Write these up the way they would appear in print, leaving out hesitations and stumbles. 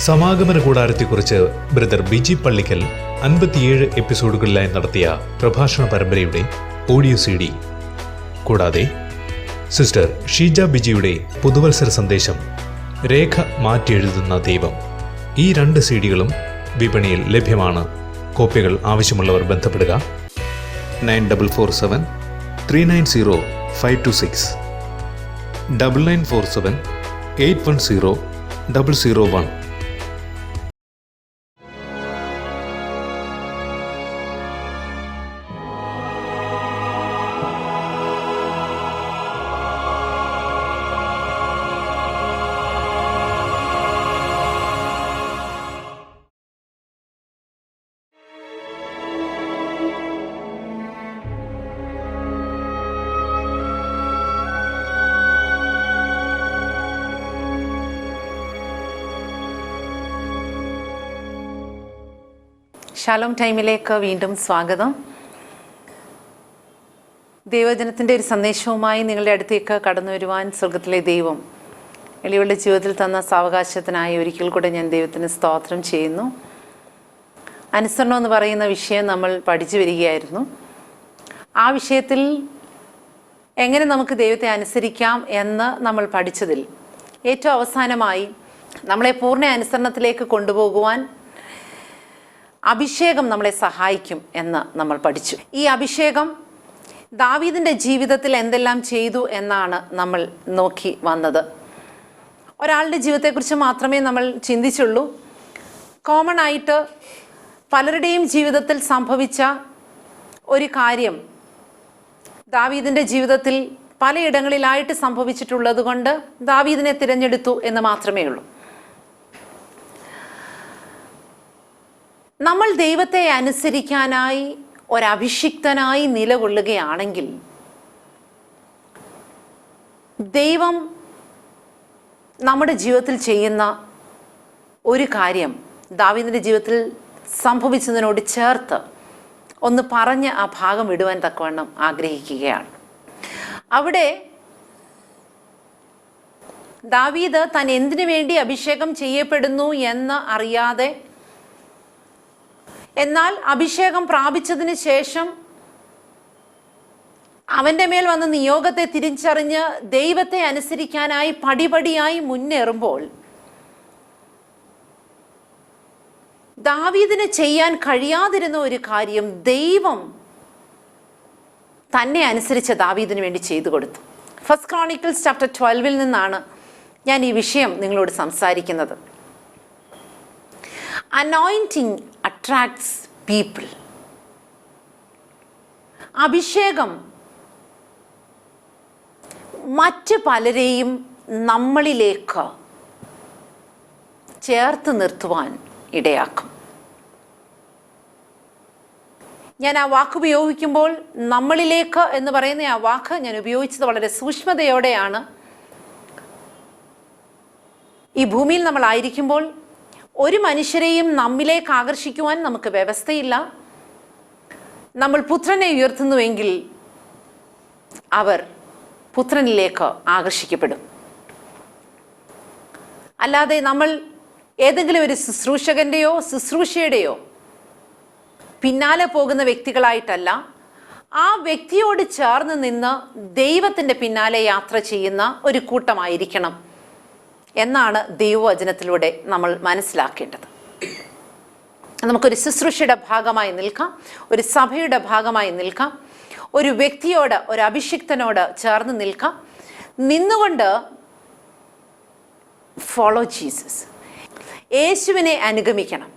സമാഗമന കൂടാരത്തെക്കുറിച്ച് ബ്രദർ ബിജി പള്ളിക്കൽ 57 എപ്പിസോഡുകളിലായി നടത്തിയ പ്രഭാഷണ പരമ്പരയുടെ ഓഡിയോ CD, കൂടാതെ സിസ്റ്റർ ഷീജ ബിജിയുടെ പുതുവത്സര സന്ദേശം രേഖ മാറ്റിയെഴുതുന്ന ദൈവം, ഈ 2 CDകളും വിപണിയിൽ ലഭ്യമാണ്. കോപ്പികൾ ആവശ്യമുള്ളവർ ബന്ധപ്പെടുക. 9447 390 526 9947 810 001. ഷാലോം ടൈമിലേക്ക് വീണ്ടും സ്വാഗതം. ദൈവജനത്തിൻ്റെ ഒരു സന്ദേശവുമായി നിങ്ങളുടെ അടുത്തേക്ക് കടന്നു വരുവാൻ സ്വർഗത്തിലെ ദൈവം എളിയവളുടെ ജീവിതത്തിൽ തന്ന സാവകാശത്തിനായി ഒരിക്കൽ കൂടെ ഞാൻ ദൈവത്തിന് സ്തോത്രം ചെയ്യുന്നു. അനുസരണം എന്ന് പറയുന്ന വിഷയം നമ്മൾ പഠിച്ചു വരികയായിരുന്നു. ആ വിഷയത്തിൽ എങ്ങനെ നമുക്ക് ദൈവത്തെ അനുസരിക്കാം എന്ന് നമ്മൾ പഠിച്ചതിൽ ഏറ്റവും അവസാനമായി നമ്മളെ പൂർണ്ണ അനുസരണത്തിലേക്ക് കൊണ്ടുപോകുവാൻ അഭിഷേകം നമ്മളെ സഹായിക്കും എന്ന് നമ്മൾ പഠിച്ചു. ഈ അഭിഷേകം ദാവീദിൻ്റെ ജീവിതത്തിൽ എന്തെല്ലാം ചെയ്തു എന്നാണ് നമ്മൾ നോക്കി വന്നത്. ഒരാളുടെ ജീവിതത്തെക്കുറിച്ച് മാത്രമേ നമ്മൾ ചിന്തിച്ചുള്ളൂ. കോമൺ ആയിട്ട് പലരുടെയും ജീവിതത്തിൽ സംഭവിച്ച ഒരു കാര്യം ദാവീദിൻ്റെ ജീവിതത്തിൽ പലയിടങ്ങളിലായിട്ട് സംഭവിച്ചിട്ടുള്ളത് കൊണ്ട് ദാവീദിനെ തിരഞ്ഞെടുത്തു എന്ന് മാത്രമേ ഉള്ളൂ. നമ്മൾ ദൈവത്തെ അനുസരിക്കാനായി ഒരഭിഷിക്തനായി നിലകൊള്ളുകയാണെങ്കിൽ ദൈവം നമ്മുടെ ജീവിതത്തിൽ ചെയ്യുന്ന ഒരു കാര്യം ദാവീദിൻ്റെ ജീവിതത്തിൽ സംഭവിച്ചതിനോട് ചേർത്ത് ഒന്ന് പറഞ്ഞ് ആ ഭാഗം വിടുവാൻ തക്കവണ്ണം ആഗ്രഹിക്കുകയാണ്. അവിടെ ദാവീദ് താൻ എന്തിനു വേണ്ടി അഭിഷേകം ചെയ്യപ്പെടുന്നു എന്ന് അറിയാതെ, എന്നാൽ അഭിഷേകം പ്രാപിച്ചതിന് ശേഷം അവൻ്റെ മേൽ വന്ന നിയോഗത്തെ തിരിച്ചറിഞ്ഞ് ദൈവത്തെ അനുസരിക്കാനായി പടിപടിയായി മുന്നേറുമ്പോൾ ദാവീദിന് ചെയ്യാൻ കഴിയാതിരുന്ന ഒരു കാര്യം ദൈവം തന്നെ അനുസരിച്ച് ദാവീദിന് വേണ്ടി ചെയ്തു കൊടുത്തു. ഫസ്റ്റ് ക്രോണിക്കിൾസ് ചാപ്റ്റർ 12 നിന്നാണ് ഞാൻ ഈ വിഷയം നിങ്ങളോട് സംസാരിക്കുന്നത്. Anointing attracts people. അഭിഷേകം മറ്റ് പലരെയും നമ്മളിലേക്ക് ചേർത്ത് നിർത്തുവാൻ ഇടയാക്കും. ഞാൻ ആ വാക്ക് ഉപയോഗിക്കുമ്പോൾ നമ്മളിലേക്ക് എന്ന് പറയുന്ന ആ വാക്ക് ഞാൻ ഉപയോഗിച്ചത് വളരെ സൂക്ഷ്മതയോടെയാണ്. ഈ ഭൂമിയിൽ നമ്മളായിരിക്കുമ്പോൾ ഒരു മനുഷ്യരെയും നമ്മിലേക്ക് ആകർഷിക്കുവാൻ നമുക്ക് വ്യവസ്ഥയില്ല. നമ്മൾ പുത്രനെ ഉയർത്തുന്നുവെങ്കിൽ അവർ പുത്രനിലേക്ക് ആകർഷിക്കപ്പെടും. അല്ലാതെ നമ്മൾ ഏതെങ്കിലും ഒരു ശുശ്രൂഷകൻ്റെയോ ശുശ്രൂഷയുടെയോ പിന്നാലെ പോകുന്ന വ്യക്തികളായിട്ടല്ല, ആ വ്യക്തിയോട് ചേർന്ന് നിന്ന് ദൈവത്തിൻ്റെ പിന്നാലെ യാത്ര ചെയ്യുന്ന ഒരു കൂട്ടമായിരിക്കണം എന്നാണ് ദൈവവചനത്തിലൂടെ നമ്മൾ മനസ്സിലാക്കേണ്ടത്. നമുക്കൊരു ശുശ്രൂഷയുടെ ഭാഗമായി നിൽക്കാം, ഒരു സഭയുടെ ഭാഗമായി നിൽക്കാം, ഒരു വ്യക്തിയോട്, ഒരു അഭിഷിക്തനോട് ചേർന്ന് നിൽക്കാം. നിന്നുകൊണ്ട് ഫോളോ ജീസസ്, യേശുവിനെ അനുഗമിക്കണം,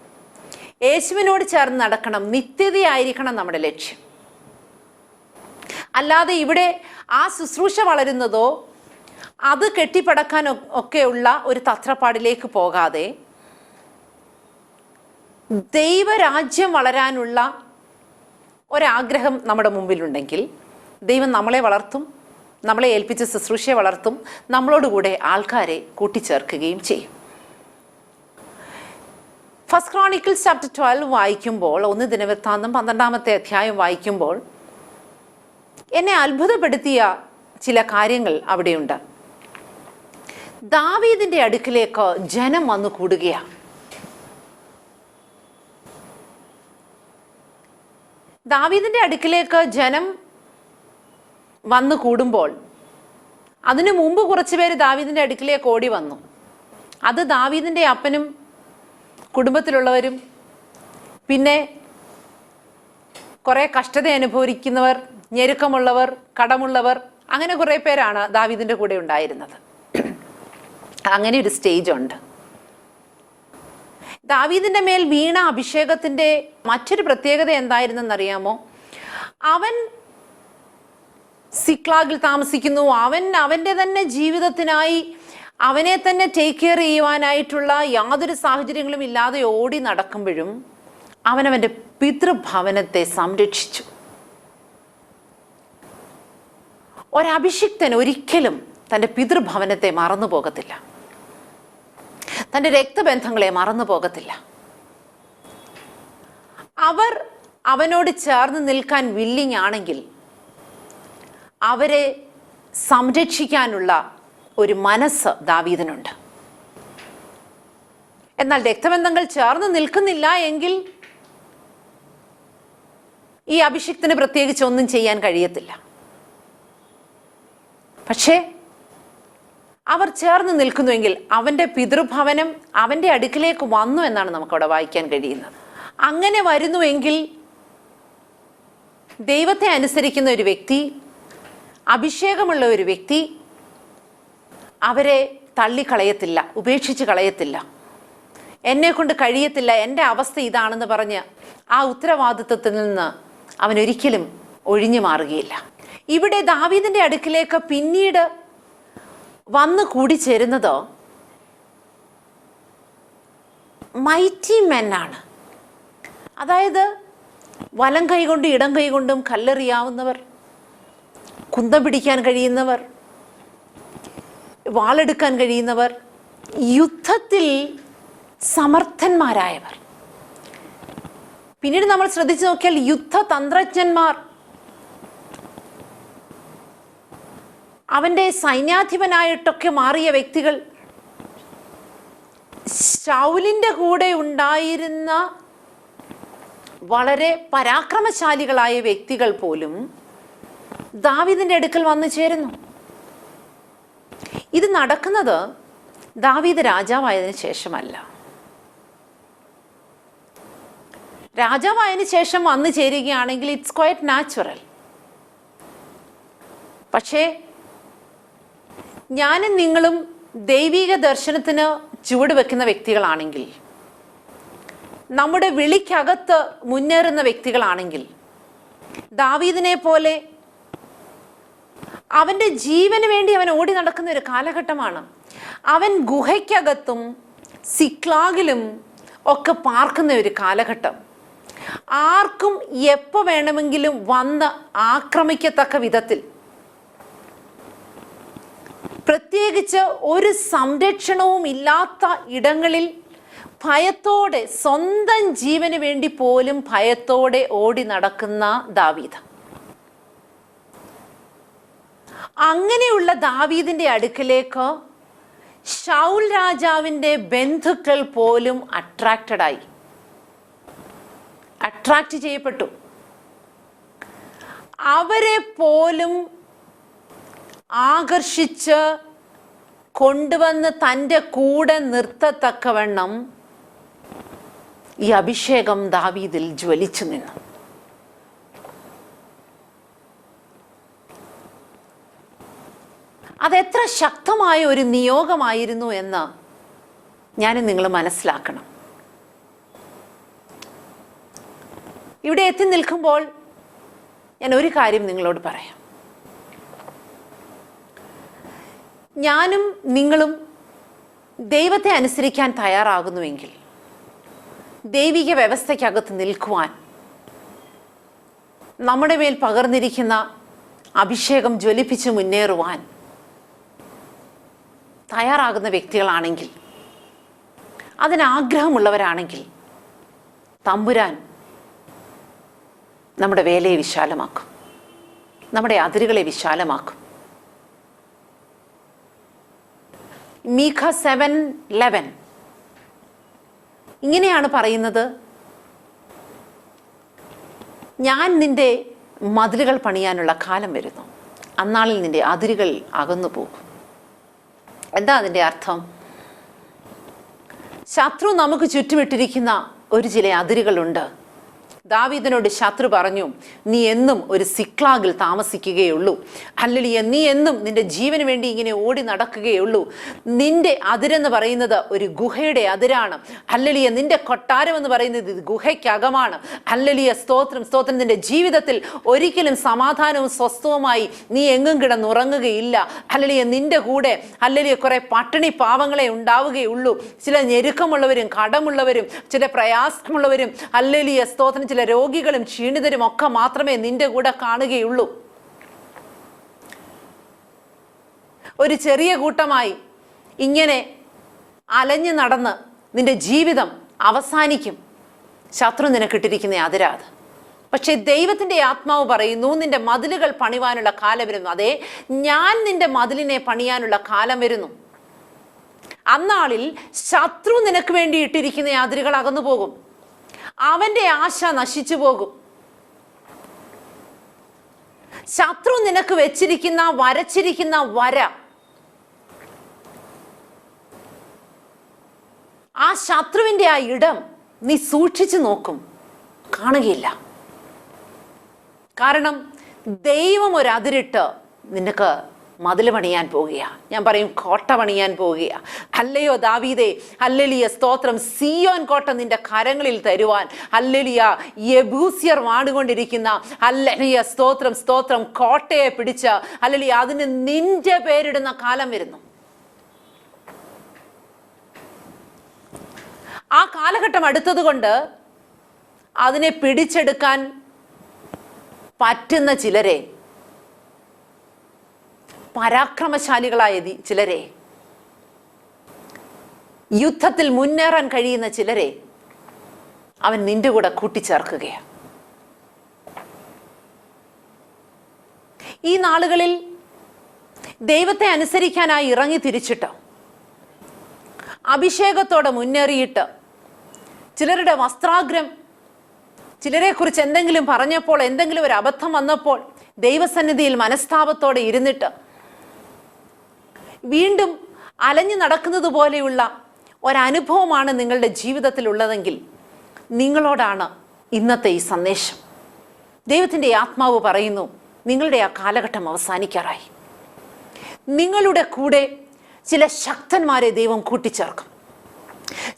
യേശുവിനോട് ചേർന്ന് നടക്കണം. നിത്യതയായിരിക്കണം നമ്മുടെ ലക്ഷ്യം. അല്ലാതെ ഇവിടെ ആ ശുശ്രൂഷ വളരുന്നതോ അത് കെട്ടിപ്പടക്കാൻ ഒക്കെയുള്ള ഒരു തത്രപ്പാടിലേക്ക് പോകാതെ ദൈവരാജ്യം വളരാനുള്ള ഒരാഗ്രഹം നമ്മുടെ മുമ്പിലുണ്ടെങ്കിൽ ദൈവം നമ്മളെ വളർത്തും, നമ്മളെ ഏൽപ്പിച്ച ശുശ്രൂഷയെ വളർത്തും, നമ്മളോടുകൂടെ ആൾക്കാരെ കൂട്ടിച്ചേർക്കുകയും ചെയ്യും. ഫസ്റ്റ് ക്രോണിക്കിൾസ് ചാപ്റ്റർ 12 വായിക്കുമ്പോൾ, 1 ദിനവൃത്താന്തം 12-ാമത്തെ അധ്യായം വായിക്കുമ്പോൾ എന്നെ അത്ഭുതപ്പെടുത്തിയ ചില കാര്യങ്ങൾ അവിടെയുണ്ട്. ദാവീദിൻ്റെ അടുക്കിലേക്ക് ജനം വന്നു കൂടുകയാണ്. ദാവീദിൻ്റെ അടുക്കിലേക്ക് ജനം വന്നു കൂടുമ്പോൾ അതിനു മുമ്പ് കുറച്ച് പേര് ദാവീദിൻ്റെ അടുക്കിലേക്ക് ഓടി വന്നു. അത് ദാവീദിൻ്റെ അപ്പനും കുടുംബത്തിലുള്ളവരും പിന്നെ കുറേ കഷ്ടത അനുഭവിക്കുന്നവർ, ഞെരുക്കമുള്ളവർ, കടമുള്ളവർ, അങ്ങനെ കുറേ പേരാണ് ദാവീദിൻ്റെ കൂടെ ഉണ്ടായിരുന്നത്. അങ്ങനെ ഒരു സ്റ്റേജ് ഉണ്ട്. ദാവീദിൻ്റെ മേൽ വീണ അഭിഷേകത്തിൻ്റെ മറ്റൊരു പ്രത്യേകത എന്തായിരുന്നെന്നറിയാമോ? അവൻ സിക്ലാഗിൽ താമസിക്കുന്നു. അവൻ്റെ തന്നെ ജീവിതത്തിനായി അവനെ തന്നെ ടേക്ക് കെയർ ചെയ്യുവാനായിട്ടുള്ള യാതൊരു സാഹചര്യങ്ങളും ഇല്ലാതെ ഓടി നടക്കുമ്പോഴും അവനവൻ്റെ പിതൃഭവനത്തെ സംരക്ഷിച്ചു. ഒരഭിഷിക്തൻ ഒരിക്കലും തൻ്റെ പിതൃഭവനത്തെ മറന്നു പോകത്തില്ല, തൻ്റെ രക്തബന്ധങ്ങളെ മറന്നു പോകത്തില്ല. അവർ അവനോട് ചേർന്ന് നിൽക്കാൻ വില്ലിങ് ആണെങ്കിൽ അവരെ സംരക്ഷിക്കാനുള്ള ഒരു മനസ്സ് ദാവീദിനുണ്ട്. എന്നാൽ രക്തബന്ധങ്ങൾ ചേർന്ന് നിൽക്കുന്നില്ല എങ്കിൽ ഈ അഭിഷിക്തന് പ്രത്യേകിച്ച് ഒന്നും ചെയ്യാൻ കഴിയത്തില്ല. പക്ഷേ അവർ ചേർന്ന് നിൽക്കുന്നുവെങ്കിൽ അവൻ്റെ പിതൃഭവനം അവൻ്റെ അടുക്കിലേക്ക് വന്നു എന്നാണ് നമുക്കവിടെ വായിക്കാൻ കഴിയുന്നത്. അങ്ങനെ വരുന്നുവെങ്കിൽ ദൈവത്തെ അനുസരിക്കുന്ന ഒരു വ്യക്തി, അഭിഷേകമുള്ള ഒരു വ്യക്തി അവരെ തള്ളിക്കളയത്തില്ല, ഉപേക്ഷിച്ച് കളയത്തില്ല. എന്നെ കൊണ്ട് കഴിയത്തില്ല, എൻ്റെ അവസ്ഥ ഇതാണെന്ന് പറഞ്ഞ് ആ ഉത്തരവാദിത്വത്തിൽ നിന്ന് അവനൊരിക്കലും ഒഴിഞ്ഞു മാറുകയില്ല. ഇവിടെ ദാവീദിൻ്റെ അടുക്കിലേക്ക് പിന്നീട് വന്നു കൂടിച്ചേരുന്നത് മൈറ്റി മെന്നാണ്. അതായത് വലം കൈകൊണ്ടും ഇടം കൈകൊണ്ടും കല്ലെറിയാവുന്നവർ, കുന്തം പിടിക്കാൻ കഴിയുന്നവർ, വാളെടുക്കാൻ കഴിയുന്നവർ, യുദ്ധത്തിൽ സമർത്ഥന്മാരായവർ. പിന്നീട് നമ്മൾ ശ്രദ്ധിച്ചു നോക്കിയാൽ യുദ്ധതന്ത്രജ്ഞന്മാർ, അവൻ്റെ സൈന്യാധിപനായിട്ടൊക്കെ മാറിയ വ്യക്തികൾ, ശൗലിൻ്റെ കൂടെ ഉണ്ടായിരുന്ന വളരെ പരാക്രമശാലികളായ വ്യക്തികൾ പോലും ദാവീദിൻ്റെ അടുക്കൽ വന്നു ചേരുന്നു. ഇത് നടക്കുന്നത് ദാവീദ് രാജാവായതിനു ശേഷമല്ല. രാജാവായതിനു ശേഷം വന്നു ചേരുകയാണെങ്കിൽ ഇറ്റ്സ് ക്വൈറ്റ് നാച്ചുറൽ. പക്ഷേ ഞാനും നിങ്ങളും ദൈവിക ദർശനത്തിന് ചുവട് വെക്കുന്ന വ്യക്തികളാണെങ്കിൽ, നമ്മുടെ വിളിക്കകത്ത് മുന്നേറുന്ന വ്യക്തികളാണെങ്കിൽ, ദാവീദിനെ പോലെ അവൻ്റെ ജീവന് വേണ്ടി അവൻ ഓടി നടക്കുന്ന ഒരു കാലഘട്ടമാണ്. അവൻ ഗുഹയ്ക്കകത്തും സിക്ലാഗിലും ഒക്കെ പാർക്കുന്ന ഒരു കാലഘട്ടം. ആർക്കും എപ്പോൾ വേണമെങ്കിലും വന്ന് ആക്രമിക്കത്തക്ക വിധത്തിൽ, പ്രത്യേകിച്ച് ഒരു സംരക്ഷണവും ഇല്ലാത്ത ഇടങ്ങളിൽ ഭയത്തോടെ, സ്വന്തം ജീവന് വേണ്ടി പോലും ഭയത്തോടെ ഓടി നടക്കുന്ന ദാവീദ്. അങ്ങനെയുള്ള ദാവീദിൻ്റെ അടുക്കലേക്ക് ശൗൽ രാജാവിൻ്റെ ബന്ധുക്കൾ പോലും അട്രാക്റ്റ് ചെയ്യപ്പെട്ടു. അവരെ പോലും ആകർഷിച്ച് കൊണ്ടുവന്ന് തൻ്റെ കൂടെ നിർത്തത്തക്കവണ്ണം ഈ അഭിഷേകം ദാവീദിൽ ജ്വലിച്ചു നിന്നു. അതെത്ര ശക്തമായ ഒരു നിയോഗമായിരുന്നു എന്ന് ഞാനും നിങ്ങൾ മനസ്സിലാക്കണം. ഇവിടെ എത്തി നിൽക്കുമ്പോൾ ഞാൻ ഒരു കാര്യം നിങ്ങളോട് പറയാം. ഞാനും നിങ്ങളും ദൈവത്തെ അനുസരിക്കാൻ തയ്യാറാകുന്നുവെങ്കിൽ, ദൈവിക വ്യവസ്ഥയ്ക്കകത്ത് നിൽക്കുവാൻ, നമ്മുടെ മേൽ പകർന്നിരിക്കുന്ന അഭിഷേകം ജ്വലിപ്പിച്ച് മുന്നേറുവാൻ തയ്യാറാകുന്ന വ്യക്തികളാണെങ്കിൽ, അതിനാഗ്രഹമുള്ളവരാണെങ്കിൽ, തമ്പുരാൻ നമ്മുടെ വേലയെ വിശാലമാക്കും, നമ്മുടെ അതിരുകളെ വിശാലമാക്കും. മീഖ 7:11 ഇങ്ങനെയാണ് പറയുന്നത്: ഞാൻ നിന്റെ മതിലുകൾ പണിയാനുള്ള കാലം വരുന്നു, അന്നാളിൽ നിന്റെ അതിരുകൾ അകന്നു പോകും. എന്താ അതിൻ്റെ അർത്ഥം? ശത്രു നമുക്ക് ചുറ്റുമിട്ടിരിക്കുന്ന ഒരു ചില അതിരുകളുണ്ട്. ദാവീദിനോട് ശത്രു പറഞ്ഞു, നീ എന്നും ഒരു സിക്ലാഗിൽ താമസിക്കുകയുള്ളൂ. ഹല്ലേലൂയ, നീ എന്നും നിന്റെ ജീവന് വേണ്ടി ഇങ്ങനെ ഓടി നടക്കുകയുള്ളൂ. നിന്റെ അതിരെന്ന് പറയുന്നത് ഒരു ഗുഹയുടെ അതിരാണ്. ഹല്ലേലൂയ, നിന്റെ കൊട്ടാരം എന്ന് പറയുന്നത് ഇത് ഗുഹയ്ക്കകമാണ്. ഹല്ലേലൂയ, സ്തോത്രം സ്തോത്രം. നിന്റെ ജീവിതത്തിൽ ഒരിക്കലും സമാധാനവും സ്വസ്ഥവുമായി നീ എങ്ങും കിടന്നുറങ്ങുകയില്ല. ഹല്ലേലൂയ, നിന്റെ കൂടെ ഹല്ലേലൂയ കുറെ പട്ടിണി പാവങ്ങളെ ഉണ്ടാവുകയുള്ളൂ. ചില ഞെരുക്കമുള്ളവരും കടമുള്ളവരും ചില പ്രയാസമുള്ളവരും ഹല്ലേലൂയ സ്തോത്രം ചില രോഗികളും ക്ഷീണിതരും ഒക്കെ മാത്രമേ നിന്റെ കൂടെ കാണുകയുള്ളൂ. ഒരു ചെറിയ കൂട്ടമായി ഇങ്ങനെ അലഞ്ഞു നടന്ന് നിന്റെ ജീവിതം അവസാനിക്കും. ശത്രു നിനക്കിട്ടിരിക്കുന്ന അതിരാത്. പക്ഷെ ദൈവത്തിൻ്റെ ആത്മാവ് പറയുന്നു, നിന്റെ മതിലുകൾ പണിവാനുള്ള കാലം വരുന്നു. അതെ, ഞാൻ നിന്റെ മതിലിനെ പണിയാനുള്ള കാലം വരുന്നു. അന്നാളിൽ ശത്രു നിനക്ക് വേണ്ടി ഇട്ടിരിക്കുന്ന അതിരുകൾ അകന്നു പോകും. അവന്റെ ആശ നശിച്ചു പോകും. ശത്രു നിനക്ക് വെച്ചിരിക്കുന്ന വരച്ചിരിക്കുന്ന വര, ആ ശത്രുവിന്റെ ആ ഇടം നീ സൂക്ഷിച്ചു നോക്കും, കാണുകയില്ല. കാരണം ദൈവം ഒരു അതിരിട്ട് നിനക്ക് മതിൽ പണിയാൻ പോവുകയാ. ഞാൻ പറയും കോട്ട പണിയാൻ പോവുകയാ. അല്ലയോ ദാവീദേ, ഹല്ലേലൂയ സ്തോത്രം, സിയോൻ കോട്ട നിന്റെ കരങ്ങളിൽ തരുവാൻ ഹല്ലേലൂയ യെബൂസ്യർ വാടുകൊണ്ടിരിക്കുന്ന ഹല്ലേലൂയ സ്തോത്രം സ്തോത്രം കോട്ടയെ പിടിച്ച് ഹല്ലേലൂയ അതിന് നിന്റെ പേരിടുന്ന കാലം വരുന്നു. ആ കാലഘട്ടം അടുത്തത് കൊണ്ട് അതിനെ പിടിച്ചെടുക്കാൻ പറ്റുന്ന ചിലരെ, പരാക്രമശാലികളായ ചിലരെ, യുദ്ധത്തിൽ മുന്നേറാൻ കഴിയുന്ന ചിലരെ അവൻ നിന്റെ കൂടെ കൂട്ടിച്ചേർക്കുകയാണ്. ഈ നാളുകളിൽ ദൈവത്തെ അനുസരിക്കാനായി ഇറങ്ങി തിരിച്ചിട്ട് അഭിഷേകത്തോടെ മുന്നേറിയിട്ട് ചിലരുടെ വസ്ത്രാഗ്രം, ചിലരെക്കുറിച്ച് എന്തെങ്കിലും പറഞ്ഞപ്പോൾ, എന്തെങ്കിലും ഒരു അബദ്ധം വന്നപ്പോൾ ദൈവസന്നിധിയിൽ മനസ്താപത്തോടെ ഇരുന്നിട്ട് വീണ്ടും അലഞ്ഞു നടക്കുന്നത് പോലെയുള്ള ഒരനുഭവമാണ് നിങ്ങളുടെ ജീവിതത്തിൽ ഉള്ളതെങ്കിൽ നിങ്ങളോടാണ് ഇന്നത്തെ ഈ സന്ദേശം. ദൈവത്തിൻ്റെ ആത്മാവ് പറയുന്നു, നിങ്ങളുടെ ആ കാലഘട്ടം അവസാനിക്കാറായി. നിങ്ങളുടെ കൂടെ ചില ശക്തന്മാരെ ദൈവം കൂട്ടിച്ചേർക്കും.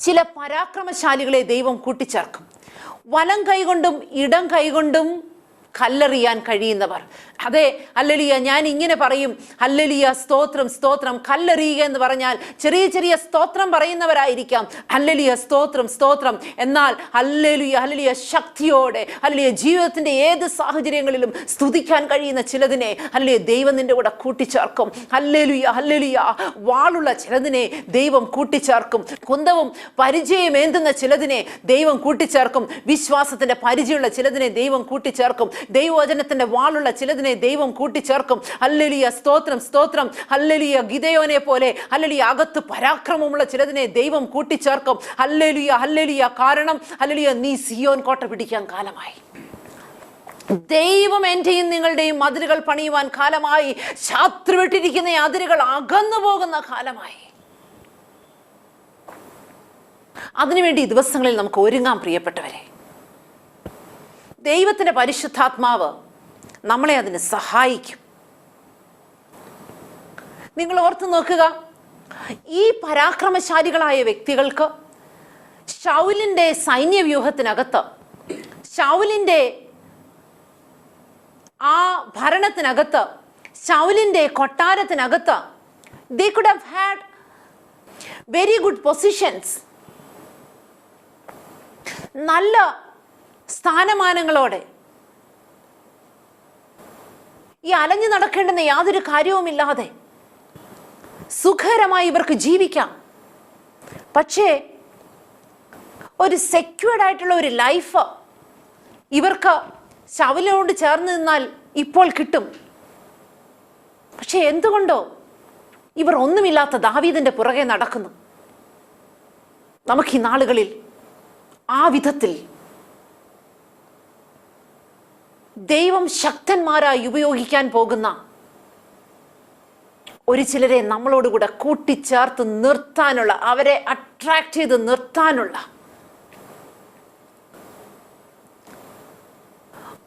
ചില പരാക്രമശാലികളെ ദൈവം കൂട്ടിച്ചേർക്കും. വലം കൈകൊണ്ടും ഇടം കൈകൊണ്ടും കല്ലെറിയാൻ കഴിയുന്നവർ. അതെ, ഹല്ലേലൂയ, ഞാൻ ഇങ്ങനെ പറയും, ഹല്ലേലൂയ സ്തോത്രം സ്തോത്രം. കല്ലെറിയുക എന്ന് പറഞ്ഞാൽ ചെറിയ ചെറിയ സ്തോത്രം പറയുന്നവരായിരിക്കാം. ഹല്ലേലൂയ സ്തോത്രം സ്തോത്രം. എന്നാൽ ഹല്ലേലൂയ ഹല്ലേലൂയ ശക്തിയോടെ ഹല്ലേലൂയ ജീവിതത്തിന്റെ ഏത് സാഹചര്യങ്ങളിലും സ്തുതിക്കാൻ കഴിയുന്ന ചിലതിനെ ഹല്ലേലൂയ ദൈവം നിന്റെ കൂടെ കൂട്ടിച്ചേർക്കും. Hallelujah hallelujah. വാളുള്ള ചിലതിനെ ദൈവം കൂട്ടിച്ചേർക്കും. കുന്തവും പരിചയമേന്തുന്ന ചിലതിനെ ദൈവം കൂട്ടിച്ചേർക്കും. വിശ്വാസത്തിന്റെ പരിചയമുള്ള ചിലതിനെ ദൈവം കൂട്ടിച്ചേർക്കും. ദൈവവചനത്തിന്റെ വാളുള്ള ചിലതിനെ ദൈവം കൂട്ടിച്ചേർക്കും. ഹല്ലേലൂയ സ്തോത്രം സ്തോത്രം. ഹല്ലേലൂയ ഗിദെയോനെ പോലെ ഹല്ലേലൂയ അകത്ത് പരാക്രമമുള്ള ചിലതിനെ ദൈവം കൂട്ടിച്ചേർക്കും. Hallelujah hallelujah. കാരണം ഹല്ലേലൂയ നീ സിയോൻ കോട്ട പിടിക്കാൻ കാലമായി. ദൈവം എന്റെയും നിങ്ങളുടെയും മതിലുകൾ പണിയുവാൻ കാലമായി. ശത്രു വിട്ടിരിക്കുന്ന അതിരുകൾ അകന്നു പോകുന്ന കാലമായി. അതിനുവേണ്ടി ഈ ദിവസങ്ങളിൽ നമുക്ക് ഒരുങ്ങാം പ്രിയപ്പെട്ടവരെ. ദൈവത്തിൻ്റെ പരിശുദ്ധാത്മാവ് നമ്മളെ അതിന് സഹായിക്കും. നിങ്ങൾ ഓർത്തു നോക്കുക, ഈ പരാക്രമശാലികളായ വ്യക്തികൾക്ക് ശൗലിൻ്റെ സൈന്യവ്യൂഹത്തിനകത്ത്, ശൗലിൻ്റെ ആ ഭരണത്തിനകത്ത്, ശൗലിൻ്റെ കൊട്ടാരത്തിനകത്ത് they could have had very good positions. നല്ല സ്ഥാനമാനങ്ങളോടെ ഈ അലഞ്ഞു നടക്കേണ്ടുന്ന യാതൊരു കാര്യവുമില്ലാതെ സുഖകരമായി ഇവർക്ക് ജീവിക്കാം. പക്ഷേ ഒരു സെക്യൂർഡ് ആയിട്ടുള്ള ഒരു ലൈഫ് ഇവർക്ക് ശൗലിനോട് ചേർന്ന് നിന്നാൽ ഇപ്പോൾ കിട്ടും. പക്ഷെ എന്തുകൊണ്ടോ ഇവർ ഒന്നുമില്ലാത്ത ദാവീദിന്റെ പുറകെ നടക്കുന്നു. നമുക്ക് ഈ നാളുകളിൽ ആ വിധത്തിൽ ദൈവം ശക്തന്മാരായി ഉപയോഗിക്കാൻ പോകുന്ന ഒരു ചിലരെ നമ്മളോടുകൂടെ കൂട്ടിച്ചേർത്ത് നിർത്താനുള്ള, അവരെ അട്രാക്ട് ചെയ്ത് നിർത്താനുള്ള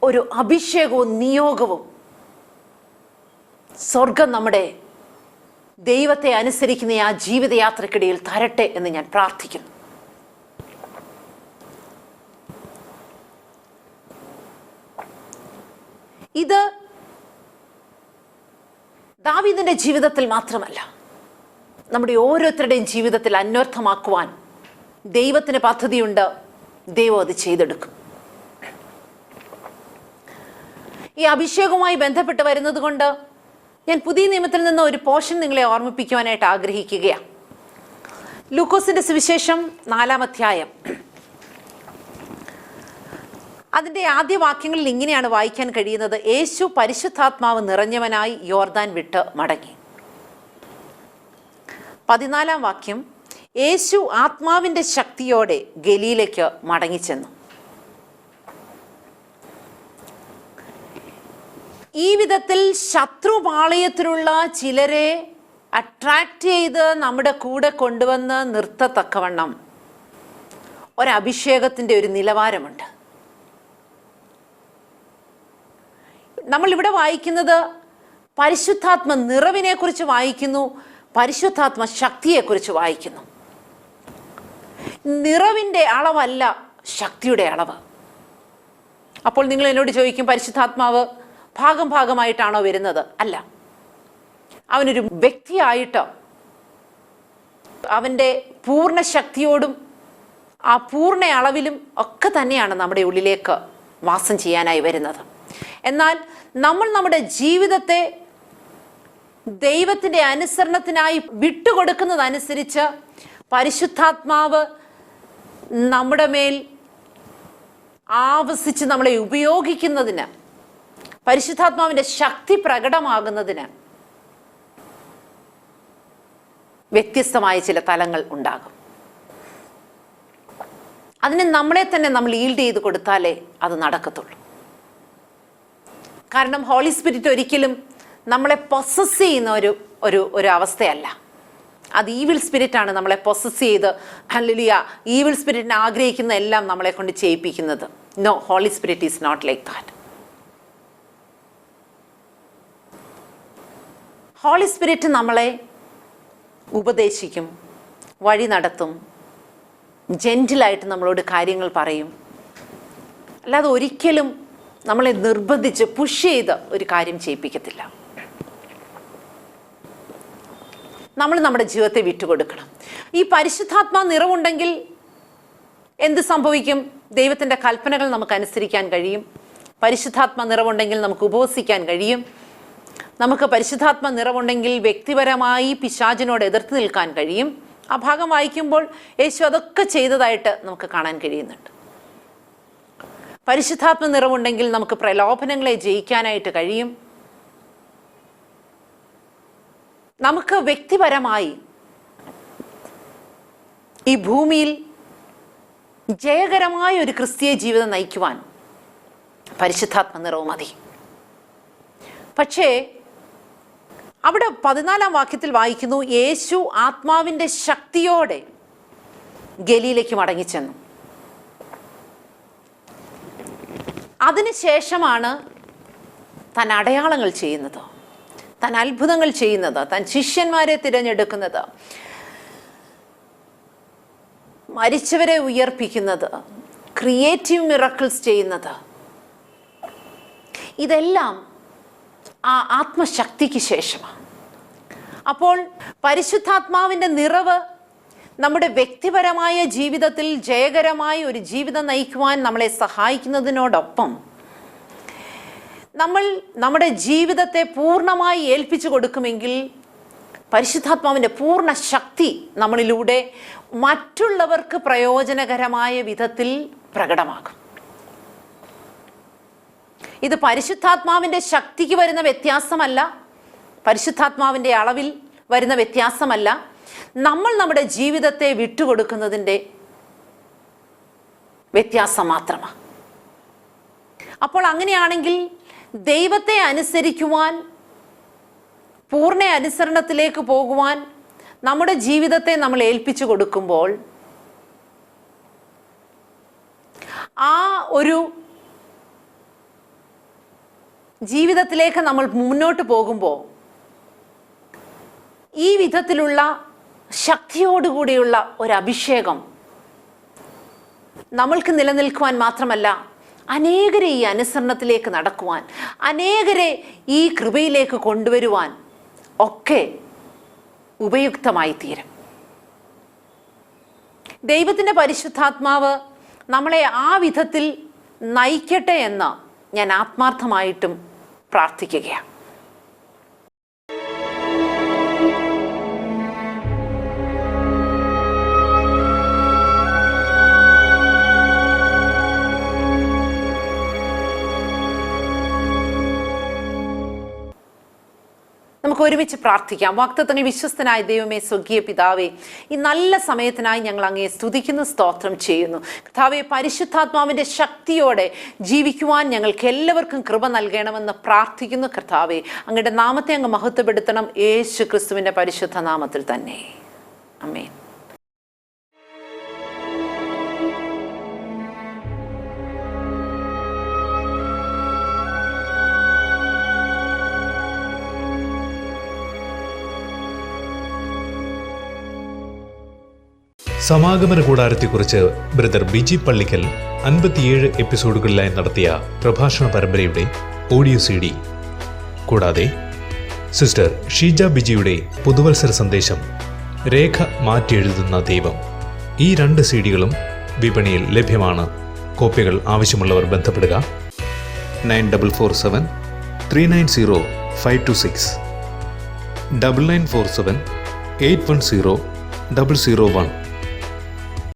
ഒരു അഭിഷേകവും നിയോഗവും സ്വർഗം നമ്മുടെ ദൈവത്തെ അനുസരിക്കുന്ന ആ ജീവിതയാത്രക്കിടയിൽ തരട്ടെ എന്ന് ഞാൻ പ്രാർത്ഥിക്കുന്നു. ഇത് ദാവീദിന്റെ ജീവിതത്തിൽ മാത്രമല്ല, നമ്മുടെ ഓരോരുത്തരുടെയും ജീവിതത്തിൽ അന്വർത്ഥമാക്കുവാൻ ദൈവത്തിന് പദ്ധതിയുണ്ട്. ദൈവം അത് ചെയ്തെടുക്കും. ഈ അഭിഷേകവുമായി ബന്ധപ്പെട്ട് വരുന്നത് കൊണ്ട് ഞാൻ പുതിയ നിയമത്തിൽ നിന്ന് ഒരു പോർഷൻ നിങ്ങളെ ഓർമ്മിപ്പിക്കുവാനായിട്ട് ആഗ്രഹിക്കുകയാണ്. ലൂക്കോസിന്റെ സുവിശേഷം 4-ാം അധ്യായം, അതിൻ്റെ ആദ്യ വാക്യങ്ങളിൽ ഇങ്ങനെയാണ് വായിക്കാൻ കഴിയുന്നത്: യേശു പരിശുദ്ധാത്മാവ് നിറഞ്ഞവനായി യോർദാൻ വിട്ട് മടങ്ങി. 14-ാം വാക്യം: യേശു ആത്മാവിൻ്റെ ശക്തിയോടെ ഗലീലയ്ക്ക് മടങ്ങിച്ചെന്നു. ഈ വിധത്തിൽ ശത്രുപാളയത്തിലുള്ള ചിലരെ അട്രാക്റ്റ് ചെയ്ത് നമ്മുടെ കൂടെ കൊണ്ടുവന്ന് നിർത്തത്തക്കവണ്ണം ഒരഭിഷേകത്തിൻ്റെ ഒരു നിലവാരമുണ്ട്. നമ്മളിവിടെ വായിക്കുന്നത് പരിശുദ്ധാത്മ നിറവിനെ കുറിച്ച് വായിക്കുന്നു, പരിശുദ്ധാത്മ ശക്തിയെക്കുറിച്ച് വായിക്കുന്നു. നിറവിൻ്റെ അളവല്ല ശക്തിയുടെ അളവ്. അപ്പോൾ നിങ്ങൾ എന്നോട് ചോദിക്കും, പരിശുദ്ധാത്മാവ് ഭാഗം ഭാഗമായിട്ടാണോ വരുന്നത്? അല്ല, അവനൊരു വ്യക്തിയായിട്ട് അവൻ്റെ പൂർണ്ണ ശക്തിയോടും ആ പൂർണ്ണ അളവിലും ഒക്കെ തന്നെയാണ് നമ്മുടെ ഉള്ളിലേക്ക് വാസം ചെയ്യാനായി വരുന്നത്. എന്നാൽ നമ്മൾ നമ്മുടെ ജീവിതത്തെ ദൈവത്തിൻ്റെ അനുസരണത്തിനായി വിട്ടുകൊടുക്കുന്നതനുസരിച്ച് പരിശുദ്ധാത്മാവ് നമ്മുടെ മേൽ ആവസിച്ച് നമ്മളെ ഉപയോഗിക്കുന്നതിന്, പരിശുദ്ധാത്മാവിൻ്റെ ശക്തി പ്രകടമാകുന്നതിന് വ്യത്യസ്തമായ ചില തലങ്ങൾ ഉണ്ടാകും. അതിന് നമ്മളെ തന്നെ നമ്മൾ ഈൽഡ് ചെയ്ത് കൊടുത്താലേ അത് നടക്കത്തുള്ളൂ. കാരണം ഹോളി സ്പിരിറ്റ് ഒരിക്കലും നമ്മളെ പൊസസ് ചെയ്യുന്ന ഒരു അവസ്ഥയല്ല. അത് ഈവിൾ സ്പിരിറ്റാണ് നമ്മളെ പൊസസ് ചെയ്ത് ഹല്ലേലൂയ ഈവിൾ സ്പിരിറ്റിനെ ആഗ്രഹിക്കുന്ന എല്ലാം നമ്മളെ കൊണ്ട് ചെയ്യിപ്പിക്കുന്നത്. No, Holy Spirit is not like that. Holy Spirit നമ്മളെ ഉപദേശിക്കും, വഴി നടത്തും, ജെന്റിലായിട്ട് നമ്മളോട് കാര്യങ്ങൾ പറയും. അല്ലാതെ ഒരിക്കലും നമ്മളെ നിർബന്ധിച്ച് പുഷ് ചെയ്ത് ഒരു കാര്യം ചെയ്യിപ്പിക്കത്തില്ല. നമ്മൾ നമ്മുടെ ജീവിതത്തെ വിട്ടുകൊടുക്കണം. ഈ പരിശുദ്ധാത്മാ നിറവുണ്ടെങ്കിൽ എന്ത് സംഭവിക്കും? ദൈവത്തിൻ്റെ കൽപ്പനകൾ നമുക്ക് അനുസരിക്കാൻ കഴിയും. പരിശുദ്ധാത്മാ നിറവുണ്ടെങ്കിൽ നമുക്ക് ഉപവസിക്കാൻ കഴിയും. നമുക്ക് പരിശുദ്ധാത്മ നിറവുണ്ടെങ്കിൽ വ്യക്തിപരമായി പിശാചിനോട് എതിർത്ത് നിൽക്കാൻ കഴിയും. ആ ഭാഗം വായിക്കുമ്പോൾ യേശു അതൊക്കെ ചെയ്തതായിട്ട് നമുക്ക് കാണാൻ കഴിയുന്നുണ്ട്. പരിശുദ്ധാത്മ നിറവുണ്ടെങ്കിൽ നമുക്ക് പ്രലോഭനങ്ങളെ ജയിക്കാനായിട്ട് കഴിയും. നമുക്ക് വ്യക്തിപരമായി ഈ ഭൂമിയിൽ ജയകരമായ ഒരു ക്രിസ്തീയ ജീവിതം നയിക്കുവാൻ പരിശുദ്ധാത്മ നിറവ് മതി. പക്ഷേ അവിടെ 14-ാം വാക്യത്തിൽ വായിക്കുന്നു, യേശു ആത്മാവിൻ്റെ ശക്തിയോടെ ഗലീലയ്ക്ക് മടങ്ങിച്ചെന്നു. അതിനുശേഷമാണ് താൻ അടയാളങ്ങൾ ചെയ്യുന്നത്, താൻ അത്ഭുതങ്ങൾ ചെയ്യുന്നത്, താൻ ശിഷ്യന്മാരെ തിരഞ്ഞെടുക്കുന്നത്, മരിച്ചവരെ ഉയർപ്പിക്കുന്നത്, ക്രിയേറ്റീവ് മിറക്കിൾസ് ചെയ്യുന്നത്. ഇതെല്ലാം ആ ആത്മശക്തിക്ക് ശേഷമാണ്. അപ്പോൾ പരിശുദ്ധാത്മാവിൻ്റെ നിറവ് നമ്മുടെ വ്യക്തിപരമായ ജീവിതത്തിൽ ജയകരമായ ഒരു ജീവിതം നയിക്കുവാൻ നമ്മളെ സഹായിക്കുന്നതിനോടൊപ്പം നമ്മൾ നമ്മുടെ ജീവിതത്തെ പൂർണ്ണമായി ഏൽപ്പിച്ചു കൊടുക്കുമെങ്കിൽ പരിശുദ്ധാത്മാവിൻ്റെ പൂർണ്ണ ശക്തി നമ്മളിലൂടെ മറ്റുള്ളവർക്ക് പ്രയോജനകരമായ വിധത്തിൽ പ്രകടമാകും. ഇത് പരിശുദ്ധാത്മാവിൻ്റെ ശക്തിക്ക് വരുന്ന വ്യത്യാസമല്ല, പരിശുദ്ധാത്മാവിൻ്റെ അളവിൽ വരുന്ന വ്യത്യാസമല്ല, നമ്മൾ നമ്മുടെ ജീവിതത്തെ വിട്ടുകൊടുക്കുന്നതിൻ്റെ വ്യത്യാസം മാത്രമാണ്. അപ്പോൾ അങ്ങനെയാണെങ്കിൽ ദൈവത്തെ അനുസരിക്കുവാൻ, പൂർണ്ണ അനുസരണത്തിലേക്ക് പോകുവാൻ നമ്മുടെ ജീവിതത്തെ നമ്മൾ ഏൽപ്പിച്ചു കൊടുക്കുമ്പോൾ ആ ഒരു ജീവിതത്തിലേക്ക് നമ്മൾ മുന്നോട്ട് പോകുമ്പോൾ ഈ വിധത്തിലുള്ള ശക്തിയോടുകൂടിയുള്ള ഒരു അഭിഷേകം നമ്മൾക്ക് നിലനിൽക്കുവാൻ മാത്രമല്ല, അനേകരെ ഈ അനുസരണത്തിലേക്ക് നടക്കുവാൻ, അനേകരെ ഈ കൃപയിലേക്ക് കൊണ്ടുവരുവാൻ ഒക്കെ ഉപയുക്തമായി തീരും. ദൈവത്തിൻ്റെ പരിശുദ്ധാത്മാവ് നമ്മളെ ആ വിധത്തിൽ നയിക്കട്ടെ എന്ന് ഞാൻ ആത്മാർത്ഥമായിട്ടും പ്രാർത്ഥിക്കുകയാണ്. നമുക്ക് ഒരുമിച്ച് പ്രാർത്ഥിക്കാം. വാഗ്ദത്തങ്ങൾ വിശ്വസ്തനായ ദൈവമേ, സ്വർഗീയ പിതാവേ, ഈ നല്ല സമയത്തിനായി ഞങ്ങൾ അങ്ങയെ സ്തുതിക്കുന്നു, സ്തോത്രം ചെയ്യുന്നു. കർത്താവേ, പരിശുദ്ധാത്മാവിൻ്റെ ശക്തിയോടെ ജീവിക്കുവാൻ ഞങ്ങൾക്ക് എല്ലാവർക്കും കൃപ നൽകണമെന്ന് പ്രാർത്ഥിക്കുന്നു. കർത്താവേ, അങ്ങയുടെ നാമത്തെ അങ്ങ് മഹത്വപ്പെടുത്തണം, യേശു ക്രിസ്തുവിൻ്റെ പരിശുദ്ധ നാമത്തിൽ തന്നെ. ആമേൻ. സമാഗമന കൂടാരത്തെക്കുറിച്ച് ബ്രദർ ബിജി പള്ളിക്കൽ 57 എപ്പിസോഡുകളിലായി നടത്തിയ പ്രഭാഷണ പരമ്പരയുടെ ഓഡിയോ CD, കൂടാതെ സിസ്റ്റർ ഷീജ ബിജിയുടെ പുതുവത്സര സന്ദേശം രേഖ മാറ്റിയെഴുതുന്ന ദൈവം, ഈ 2 CDകളും വിപണിയിൽ ലഭ്യമാണ്. കോപ്പികൾ ആവശ്യമുള്ളവർ ബന്ധപ്പെടുക. 9447 390 526 9947 810 001